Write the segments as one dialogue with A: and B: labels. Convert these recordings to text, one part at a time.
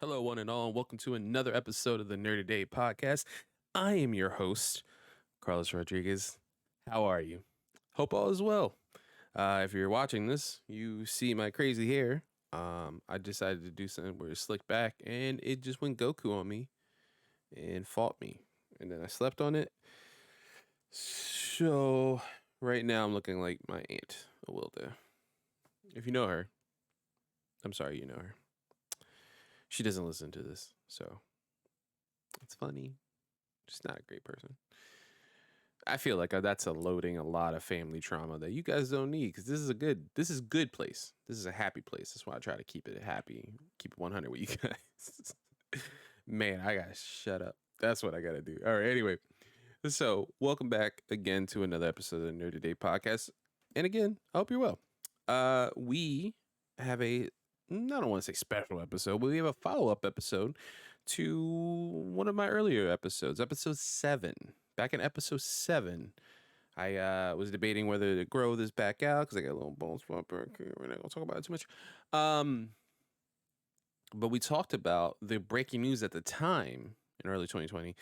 A: Hello, one and all, and welcome to another episode of the Nerdy Day podcast. I am your host, Carlos Rodriguez. How are you? Hope all is well. If you're watching this, you see my crazy hair. I decided to do something where it slicked back and it just went Goku on me and fought me. And then I slept on it. So right now I'm looking like my aunt, Awilda. If you know her, I'm sorry you know her. She doesn't listen to this, so it's funny. Just not a great person. I feel like that's a loading a lot of family trauma that you guys don't need because this is good place. This is a happy place. That's why I try to keep it happy, keep it 100 with you guys. Man, I gotta shut up. That's what I gotta do. All right. Anyway, so welcome back again to another episode of the Nerd Today podcast. And again, I hope you're well. We have I don't want to say special episode, but we have a follow up episode to one of my earlier episodes, episode 7. Back in episode 7, I was debating whether to grow this back out because I got a little bones bumper. We're not gonna talk about it too much. But we talked about the breaking news at the time in early 2020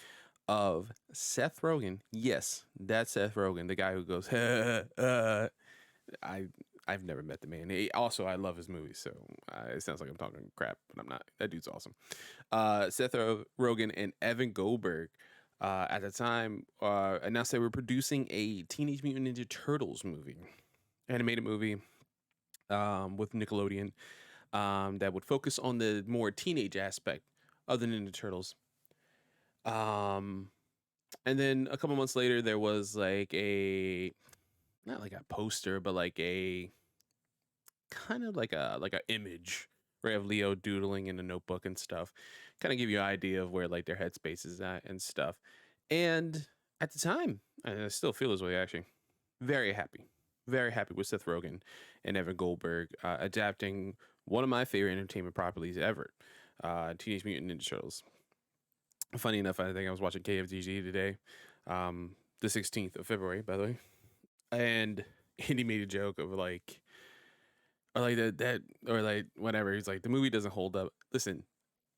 A: of Seth Rogan. Yes, that's Seth Rogan, the guy who goes, I've never met the man. Also, I love his movies, so it sounds like I'm talking crap, but I'm not. That dude's awesome. Seth Rogan and Evan Goldberg at the time announced they were producing a Teenage Mutant Ninja Turtles movie, animated movie with Nickelodeon that would focus on the more teenage aspect of the Ninja Turtles. And then a couple months later, there was like not like a poster, but like a kind of like a image, right, of Leo doodling in a notebook and stuff. Kind of give you an idea of where like their headspace is at and stuff. And at the time, and I still feel this way actually, very happy. Very happy with Seth Rogen and Evan Goldberg adapting one of my favorite entertainment properties ever, Teenage Mutant Ninja Turtles. Funny enough, I think I was watching KFGG today, the 16th of February, by the way, and Andy made a joke of like, or like that, or like whatever. He's like, the movie doesn't hold up. Listen,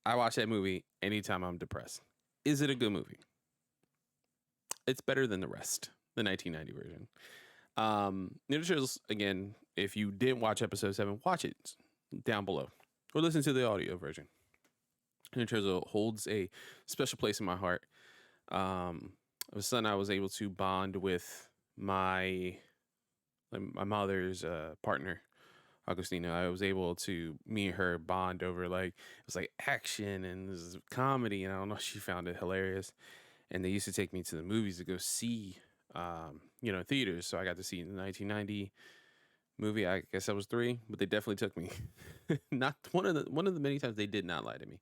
A: I watch that movie anytime I'm depressed. Is it a good movie? It's better than the rest, the 1990 version. Ninja Turtles, again, if you didn't watch episode 7, watch it down below or listen to the audio version. Ninja Turtles holds a special place in my heart. It was something I was able to bond with my mother's partner, Augustina. I was able to, me and her bond over like, it was like action and this is comedy. And I don't know, she found it hilarious. And they used to take me to the movies to go see, theaters. So I got to see the 1990 movie. I guess I was 3, but they definitely took me. Not one of the many times they did not lie to me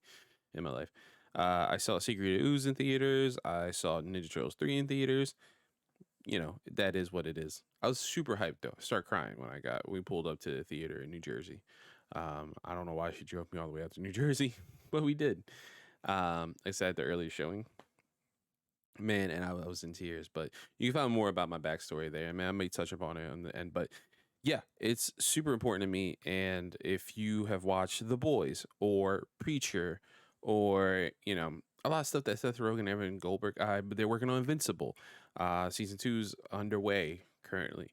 A: in my life. I saw Secret Ooze in theaters. I saw Ninja Turtles 3 in theaters. That is what it is. I was super hyped though. I started crying when we pulled up to the theater in New Jersey. I don't know why she drove me all the way out to New Jersey, but we did. I said at the earlier showing, man, and I was in tears. But you can find more about my backstory there. I mean, I may touch upon it on the end, but yeah, it's super important to me. And if you have watched The Boys or Preacher or, a lot of stuff that Seth Rogen and Evan Goldberg, but they're working on Invincible. Season 2's underway currently.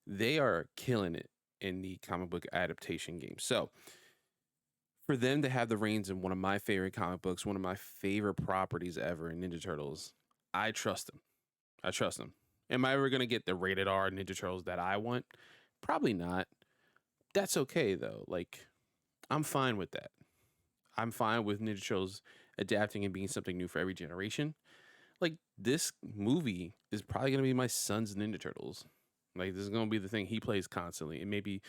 A: They are killing it in the comic book adaptation game. So for them to have the reins in one of my favorite comic books, one of my favorite properties ever in Ninja Turtles, I trust them. I trust them. Am I ever going to get the rated R Ninja Turtles that I want? Probably not. That's okay though. Like, I'm fine with that. I'm fine with Ninja Turtles adapting and being something new for every generation. Like, this movie is probably going to be my son's Ninja Turtles. Like, this is going to be the thing he plays constantly. And maybe,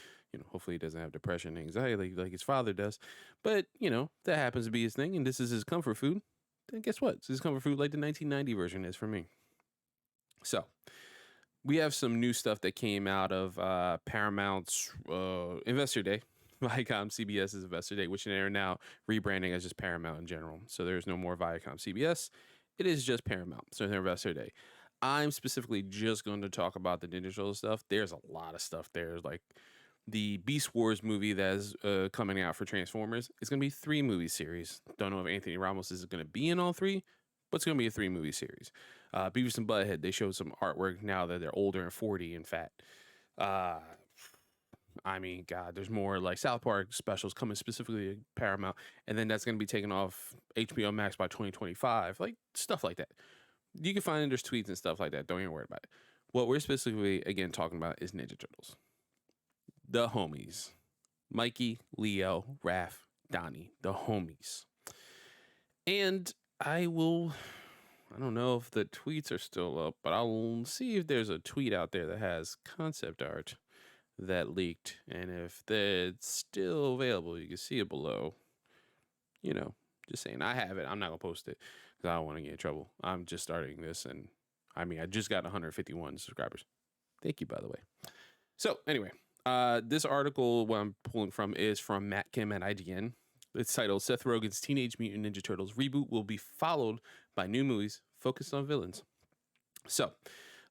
A: hopefully he doesn't have depression and anxiety like his father does. But, that happens to be his thing. And this is his comfort food. Then guess what? It's his comfort food like the 1990 version is for me. So, we have some new stuff that came out of Paramount's Investor Day. Viacom CBS's Investor Day, which they are now rebranding as just Paramount in general. So there's no more Viacom CBS. It is just Paramount. So their Investor Day. I'm specifically just going to talk about the Ninja Turtle stuff. There's a lot of stuff there. Like, The Beast Wars movie that is coming out for Transformers is going to be 3 movie series. Don't know if Anthony Ramos is going to be in all 3, but it's going to be a 3 movie series. Beavis and Butthead, they showed some artwork now that they're older and 40 and fat. Uh, I mean, God, there's more like South Park specials coming specifically to Paramount, and then that's going to be taken off HBO Max by 2025, like stuff like that. You can find there's tweets and stuff like that. Don't even worry about it. What we're specifically again talking about is Ninja Turtles, the homies, Mikey, Leo, Raph, Donnie, the homies, and I will. I don't know if the tweets are still up, but I'll see if there's a tweet out there that has concept art that leaked, and if it's still available, you can see it below. You know, just saying, I have it. I'm not gonna post it because I don't want to get in trouble. I'm just starting this, and I mean, I just got 151 subscribers. Thank you, by the way. So anyway, this article, what I'm pulling from, is from Matt Kim at IGN. It's titled "Seth Rogen's Teenage Mutant Ninja Turtles reboot will be followed by new movies focused on villains." So,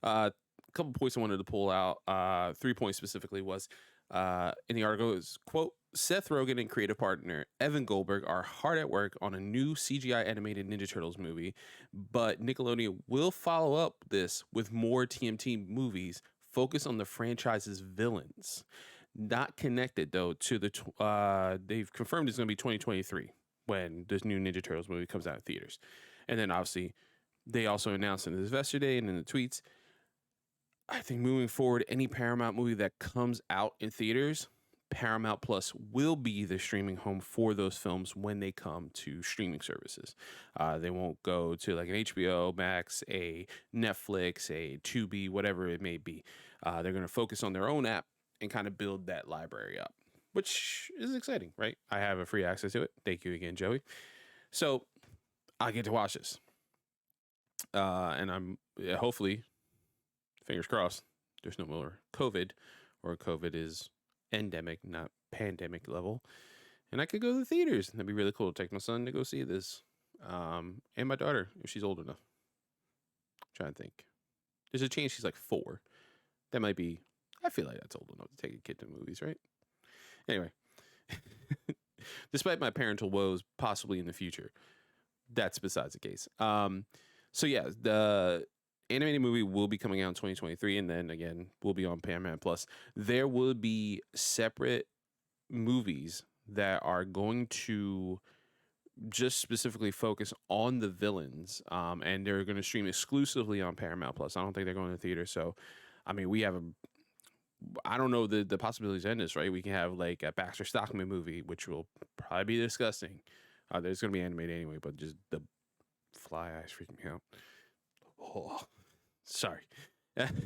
A: a couple points I wanted to pull out. 3 points specifically was in the article is, quote, "Seth Rogen and creative partner Evan Goldberg are hard at work on a new CGI animated Ninja Turtles movie, but Nickelodeon will follow up this with more TMT movies focused on the franchise's villains. Not connected, though, to the... they've confirmed it's going to be 2023 when this new Ninja Turtles movie comes out in theaters. And then, obviously, they also announced in the Investor Day and in the tweets, I think moving forward, any Paramount movie that comes out in theaters, Paramount Plus will be the streaming home for those films when they come to streaming services. They won't go to like an HBO Max, a Netflix, a Tubi, whatever it may be. They're going to focus on their own app and kind of build that library up, which is exciting, right? I have a free access to it. Thank you again, Joey. So I get to watch this. And I'm hopefully, fingers crossed, there's no more COVID, or COVID is endemic, not pandemic level. And I could go to the theaters. That'd be really cool to take my son to go see this. And my daughter, if she's old enough. I'm trying to think. There's a chance she's like 4. That might be, I feel like that's old enough to take a kid to movies, right? Anyway, despite my parental woes possibly in the future, that's besides the case. So yeah, the animated movie will be coming out in 2023, and then again, will be on Paramount Plus. There will be separate movies that are going to just specifically focus on the villains, and they're going to stream exclusively on Paramount Plus. I don't think they're going to the theater. So, I mean, we have I don't know the possibilities in this, right? We can have like a Baxter Stockman movie, which will probably be disgusting. There's going to be animated anyway, but just the fly eyes freaking me out. Oh, sorry.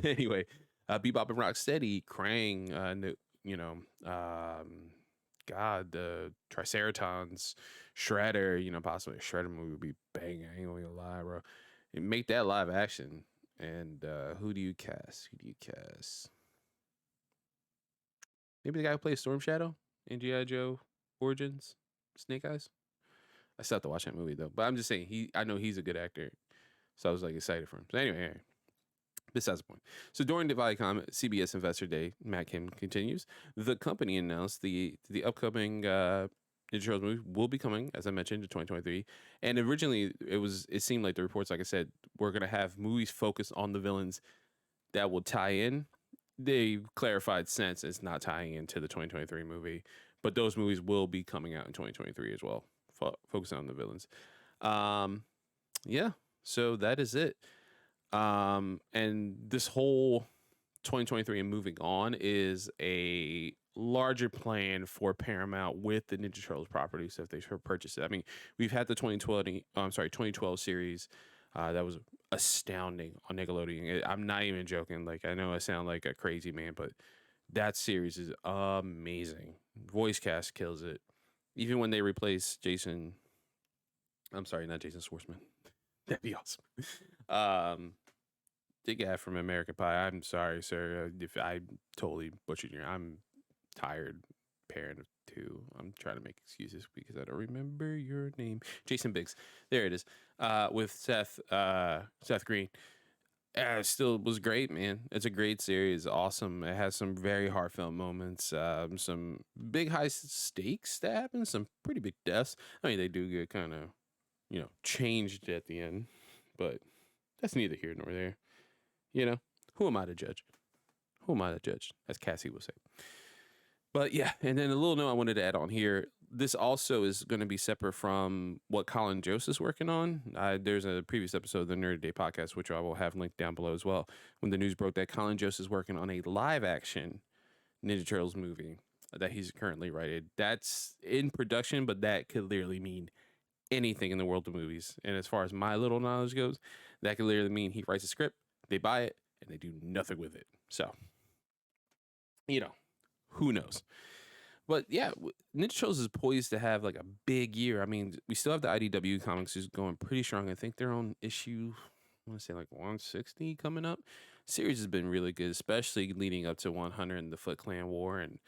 A: Anyway, Bebop and Rocksteady, Krang, God, the Triceratons, Shredder, possibly a Shredder movie would be banging. I ain't gonna lie, bro. And make that live action. And who do you cast? Maybe the guy who plays Storm Shadow in G.I. Joe Origins, Snake Eyes. I still have to watch that movie though. But I'm just saying, I know he's a good actor, so I was like excited for him. So anyway, besides the point. So during the Viacom CBS Investor Day, Matt Kim continues. The company announced the upcoming Ninja Turtles movie will be coming, as I mentioned, in 2023. And originally, it seemed like the reports, like I said, were going to have movies focused on the villains that will tie in. They clarified since it's not tying into the 2023 movie, but those movies will be coming out in 2023 as well, focusing on the villains. Yeah, so that is it. And this whole 2023 and moving on is a larger plan for Paramount with the Ninja Turtles properties if they purchase it. I mean, we've had the 2012 series that was astounding on Nickelodeon. I'm not even joking. Like, I know I sound like a crazy man, but that series is amazing. Voice cast kills it. Even when they replace Jason, I'm sorry, not Jason Schwartzman. That'd be awesome. The guy from American Pie. I'm sorry, sir, if I totally butchered your. I'm tired, parent of 2. I'm trying to make excuses because I don't remember your name. Jason Biggs. There it is. With Seth Green. It still was great, man. It's a great series. Awesome. It has some very heartfelt moments, some big high stakes that happen, some pretty big deaths. I mean, they do get kind of, changed at the end, but that's neither here nor there. You know, who am I to judge? Who am I to judge? As Cassie would say. But yeah, and then a little note I wanted to add on here. This also is going to be separate from what Colin Joseph's working on. There's a previous episode of the Nerd Day podcast, which I will have linked down below as well, when the news broke that Colin Joseph is working on a live action Ninja Turtles movie that he's currently writing. That's in production, but that could literally mean anything in the world of movies. And as far as my little knowledge goes, that could literally mean he writes a script, they buy it, and they do nothing with it. So, you know, who knows? But yeah, Ninja Turtles is poised to have like a big year. I mean, we still have the IDW comics who's going pretty strong. I think they're on issue, I want to say like 160 coming up. Series has been really good, especially leading up to 100 and the Foot Clan War and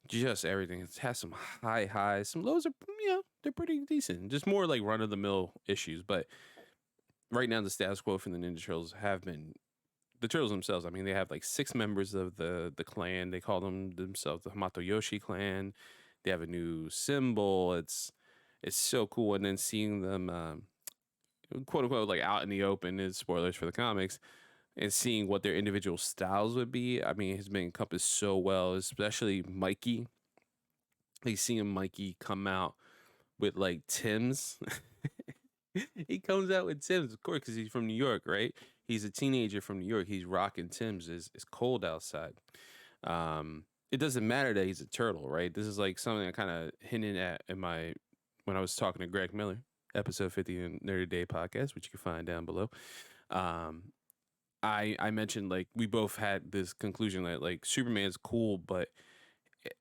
A: just everything. It has some high highs, some lows are, they're pretty decent. Just more like run of the mill issues. But right now, the status quo for the Ninja Turtles have been the Turtles themselves. I mean, they have like 6 members of the clan. They call themselves the Hamato Yoshi clan. They have a new symbol. It's so cool. And then seeing them, quote unquote, like out in the open is spoilers for the comics, and seeing what their individual styles would be. I mean, it has been encompassed so well, especially Mikey. Like seeing Mikey come out with like Tim's. He comes out with Tim's, of course, because he's from New York, right? He's a teenager from New York. He's rocking Tim's. It's cold outside. It doesn't matter that he's a turtle, right? This is like something I kind of hinted at in my when I was talking to Greg Miller, episode 50 in Nerdy Day podcast, which you can find down below. Um, I mentioned like we both had this conclusion that like Superman's cool, but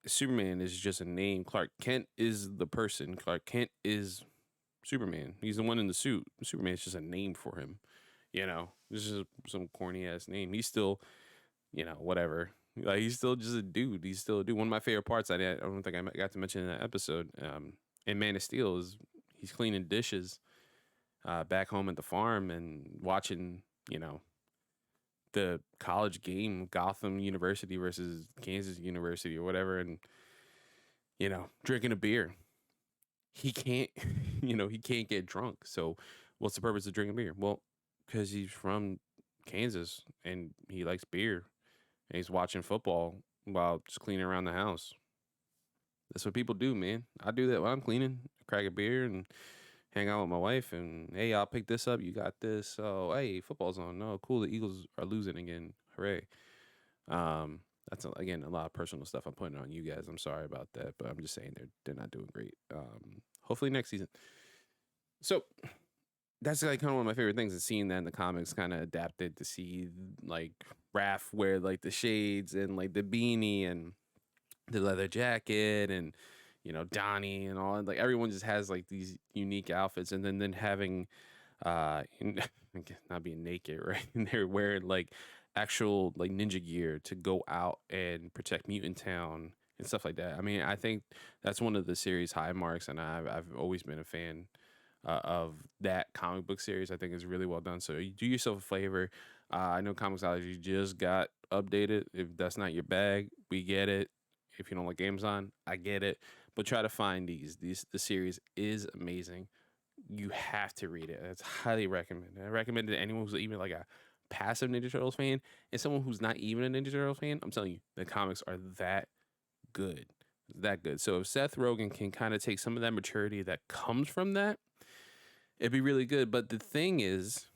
A: Superman is just a name. Clark Kent is the person. Clark Kent is Superman. He's the one in the suit. Superman's just a name for him. This is some corny ass name. He's still, whatever. Like he's still just a dude. He's still a dude. One of my favorite parts I don't think I got to mention in that episode. In Man of Steel is he's cleaning dishes, back home at the farm and watching, the college game, Gotham University versus Kansas University or whatever, and drinking a beer. He can't, he can't get drunk. So, what's the purpose of drinking beer? Well, because he's from Kansas and he likes beer, and he's watching football while just cleaning around the house. That's what people do, man. I do that while I'm cleaning. I crack a beer and hang out with my wife, and hey, I'll pick this up. You got this. So, hey, football's on. No, cool. The Eagles are losing again. Hooray. That's again a lot of personal stuff I'm putting on you guys. I'm sorry about that, but I'm just saying they're not doing great. Hopefully next season. So that's like kind of one of my favorite things is seeing that in the comics kind of adapted to see like Raph wear like the shades and like the beanie and the leather jacket and Donnie and all, like everyone just has like these unique outfits, and then having not being naked, right? And they're wearing like actual like ninja gear to go out and protect Mutant Town and stuff like that. I mean, I think that's one of the series high marks, and I've always been a fan of that comic book series. I think it's really well done. So you do yourself a favor. I know Comixology just got updated. If that's not your bag, we get it. If you don't like Amazon, I get it. But try to find these. The series is amazing. You have to read it. It's highly recommended. I recommend it to anyone who's even like a passive Ninja Turtles fan and someone who's not even a Ninja Turtles fan. I'm telling you, the comics are that good. That good. So if Seth Rogan can kind of take some of that maturity that comes from that, it'd be really good. But the thing is,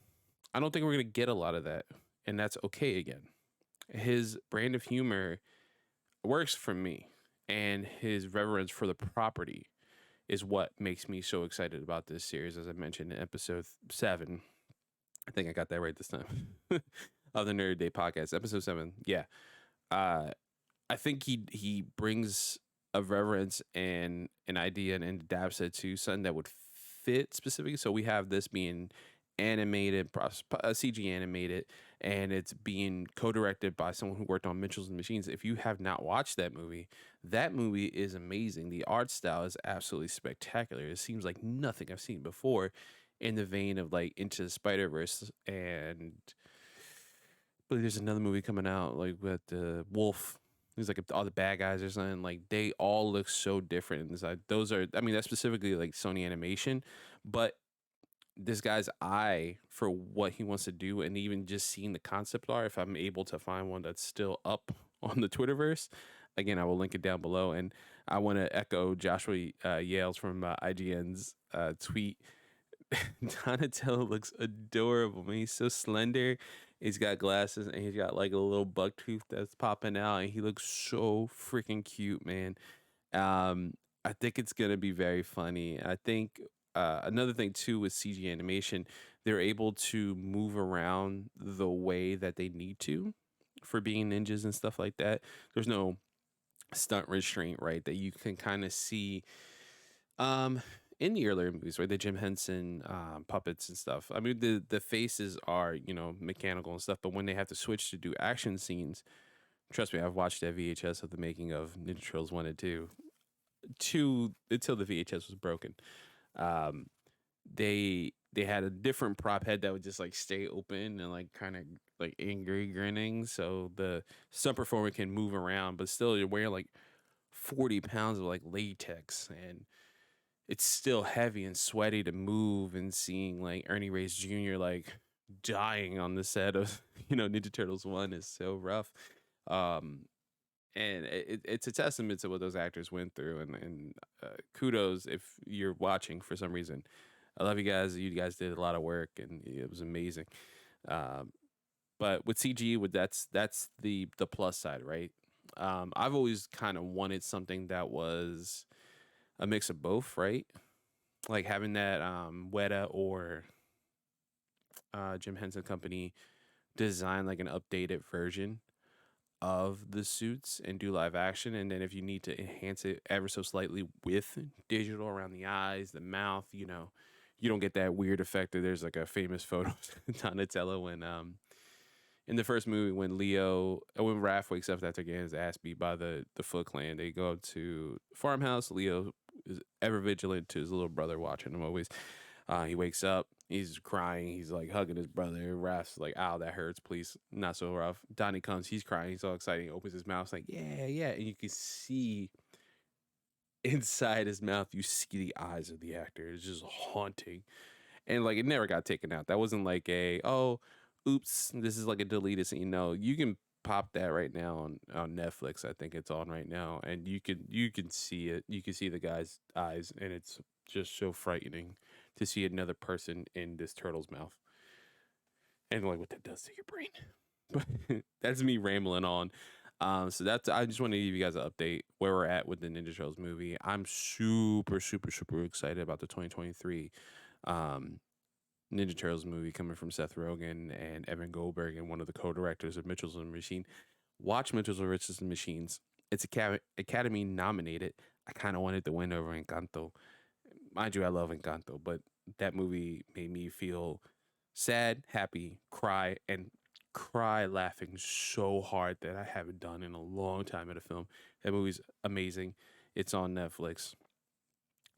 A: I don't think we're going to get a lot of that. And that's okay again. His brand of humor works for me. And his reverence for the property is what makes me so excited about this series, as I mentioned in episode 7. I think I got that right this time. Of the Nerd Day podcast, episode 7. Yeah. I think he brings a reverence and an idea and adapts it to something that would fit specifically. So we have this being animated, CG animated, and it's being co-directed by someone who worked on Mitchell's and Machines. If you have not watched that movie is amazing. The art style is absolutely spectacular. It seems like nothing I've seen before, in the vein of like Into the Spider-Verse and But there's another movie coming out like with the Wolf. He's like all the bad guys or something. Like they all look so different. It's like those are. I mean, that's specifically like Sony Animation, but this guy's eye for what he wants to do, and even just seeing the concept art. If I'm able to find one that's still up on the Twitterverse, again, I will link it down below. And I want to echo Joshua Yales from IGN's tweet. Donatello looks adorable, man. He's so slender. He's got glasses and he's got like a little buck tooth that's popping out, and he looks so freaking cute, man. Um, I think it's gonna be very funny. I think another thing too with CG animation, they're able to move around the way that they need to for being ninjas and stuff like that. There's no stunt restraint, right? That you can kind of see um in the earlier movies, right? The Jim Henson puppets and stuff. I mean, the faces are, mechanical and stuff, but when they have to switch to do action scenes, trust me, I've watched that VHS of the making of Ninja Turtles 1 and 2 until the VHS was broken. Um they had a different prop head that would just like stay open and like kind of like angry grinning, so the stunt performer can move around, but still you're wearing like 40 pounds of like latex, and it's still heavy and sweaty to move, and seeing like Ernie Reyes Jr. like dying on the set of Ninja Turtles 1 is so rough. Um and it's a testament to what those actors went through, and kudos if you're watching for some reason. I love you guys. You guys did a lot of work and it was amazing. Um but with CG, with that's the plus side, right? I've always kind of wanted something that was a mix of both, right? Like having that Weta or Jim Henson Company design like an updated version of the suits and do live action, and then if you need to enhance it ever so slightly with digital around the eyes, the mouth, you don't get that weird effect. That there's like a famous photo of Donatello when in the first movie when Raph wakes up after getting his ass beat by the Foot Clan, they go up to farmhouse. Leo is ever vigilant to his little brother, watching him always. He wakes up, he's crying, he's like hugging his brother. Raph's like, "Ow, that hurts, please, not so rough." Donnie comes, he's crying, he's all excited, he opens his mouth, like, "Yeah, yeah," and you can see inside his mouth, you see the eyes of the actor. It's just haunting, and like it never got taken out. That wasn't like oops, this is like a deleted scene. No, you can pop that right now on Netflix. I think it's on right now, and you can see it. You can see the guy's eyes, and it's just so frightening to see another person in this turtle's mouth, and like what that does to your brain. But that's me rambling on. So that's I just want to give you guys an update where we're at with the Ninja Turtles movie. I'm super, super, super excited about the 2023 um, Ninja Turtles movie coming from Seth Rogan and Evan Goldberg, and one of the co-directors of Mitchell's and the Machine. Watch Mitchell's and Richards and Machines. It's Academy nominated. I kind of wanted to win over Encanto. Mind you, I love Encanto, but that movie made me feel sad, happy, cry laughing so hard that I haven't done in a long time at a film. That movie's amazing. It's on Netflix.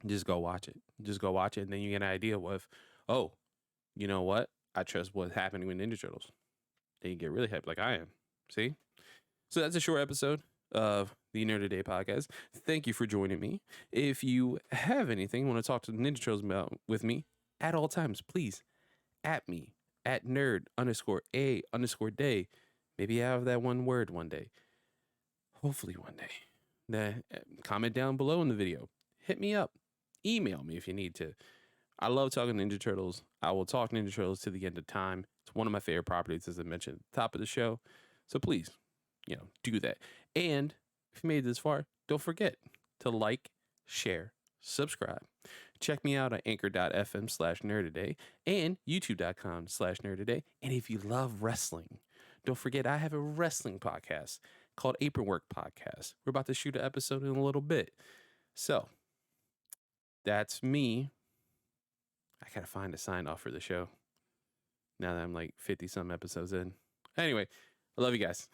A: Just go watch it. Just go watch it, and then you get an idea of, oh, you know what? I trust what's happening with Ninja Turtles. Then you get really hyped like I am. See? So that's a short episode of the Nerd Today podcast. Thank you for joining me. If you have anything you want to talk to the Ninja Turtles about with me at all times, please at me at nerd_a_day. Maybe I have that one word one day. Hopefully one day. Comment down below in the video. Hit me up. Email me if you need to. I love talking Ninja Turtles. I will talk Ninja Turtles to the end of time. It's one of my favorite properties, as I mentioned at the top of the show. So please, do that. And if you made it this far, don't forget to like, share, subscribe. Check me out at anchor.fm/nerdtoday and youtube.com/nerdtoday. And if you love wrestling, don't forget I have a wrestling podcast called Apron Work Podcast. We're about to shoot an episode in a little bit. So that's me. I gotta find a sign off for the show now that I'm like 50 some episodes in. Anyway, I love you guys.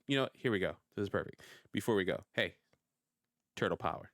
A: Here we go. This is perfect. Before we go, hey, Turtle Power.